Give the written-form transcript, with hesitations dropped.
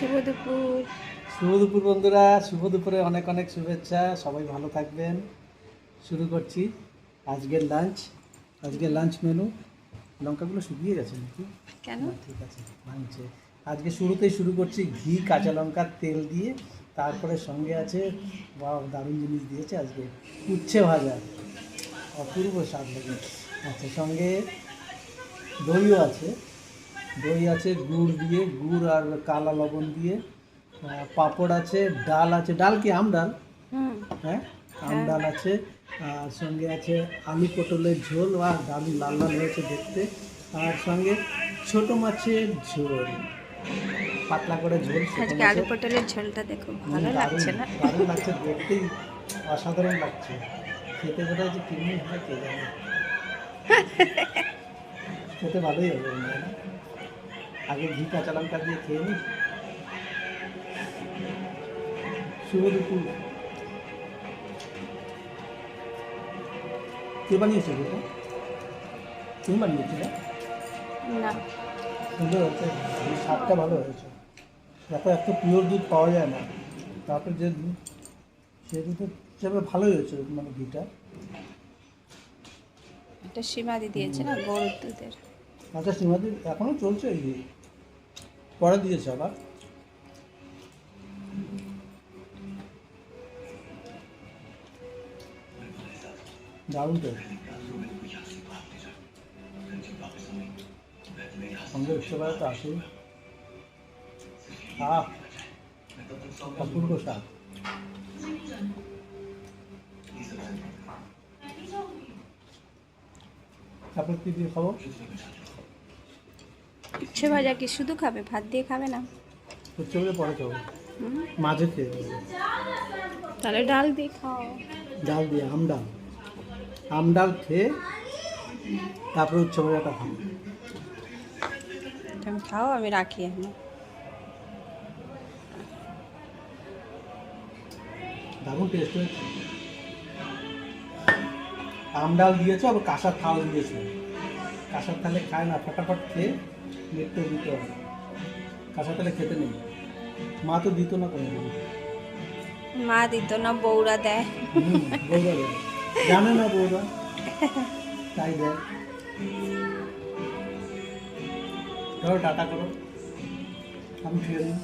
শুভ দুপুর। শুভ দুপুর বন্ধুরা, শুভ দুপুরে অনেক অনেক শুভেচ্ছা। সবাই ভালো থাকবেন। শুরু করছি আজকের লাঞ্চ। আজকের লাঞ্চ মেনু। লঙ্কাগুলো শুকিয়ে গেছে নাকি? কেন? না, ঠিক আছে, ভাঙছে। আজকে শুরুতেই শুরু করছি ঘি, কাঁচা লঙ্কার তেল দিয়ে। তারপরে সঙ্গে আছে, বা দারুণ জিনিস দিয়েছে আজকে, উচ্ছে ভাজা, অপূর্ব স্বাদ লাগে। আচ্ছা, সঙ্গে দইও আছে। দই আছে গুড় দিয়ে, গুড় আর কালা লবণ দিয়ে। পাঁপড় আছে, ডাল আছে। ডাল কি আম ডাল? হুম। হ্যাঁ, আম হ্যাঁ। ডাল আছে। আর সঙ্গে আছে আলু পটলের ঝোল, আর দারুণ লাল লাল হয়েছে দেখতে। আর সঙ্গে ছোট মাছের ঝোল, পাতলা করে ঝোল ছোট আজকে আলু মাছের। পটলের ঝোলটা দেখো, ভালো দারুণ লাগছে না? দারুণ লাগছে দেখতেই, অসাধারণ লাগছে। খেতে কোথায় যে কিডনি হয় কে জানে। খেতে ভালোই হবে মনে হয় না? আগে ঘি কাঁচা লঙ্কা দিয়ে খেয়ে নিই। শুভ দুপুর। কে বানিয়েছে এটা? তুমি বানিয়েছিলে? না। সুন্দর হয়েছে, এই স্বাদটা ভালো হয়েছে। দেখো, এত পিওর দুধ পাওয়া যায় না। তারপরে যে দুধ, সে দুধের হিসাবে ভালোই হয়েছে, মানে ঘিটা। এটা সীমাদি দিয়েছে না, গরুর দুধের। আচ্ছা, সীমাদি এখনও চলছে এই ঘি? পরে দিয়েছে আবার? দারুণ তো। সঙ্গে উঠতে পারে তো আসেই। অপূর্ব স্বাদ। তারপর কি দিয়ে খাবো? উচ্ছে ভাজা কি শুধু খাবে, ভাত দিয়ে খাবে না? উচ্ছে বলে পরে খাবো, হুম। মাঝে খেয়ে দেবো। তাহলে ডাল দিয়ে খাও। ডাল দিয়ে, আম ডাল। আম ডাল খেয়ে তারপরে উচ্ছে ভাজাটা খাবো। তুমি খাও, আমি রাখি এখন। দারুণ টেস্ট হয়েছে। আম ডাল দিয়েছে, আবার কাঁসার থাল দিয়েছে। কাঁসার থালে খায় না, ফটাফট খেয়ে মৃত্যু দিতে হবে। কাঁসার থালে খেতে নেই। মা তো দিত না কোনো দিন। মা দিত না, বউরা দেয়। বৌরা দেয়, জানে না বৌরা, তাই দেয়। ধরো টাটা করো, আমি ফিরে নিই।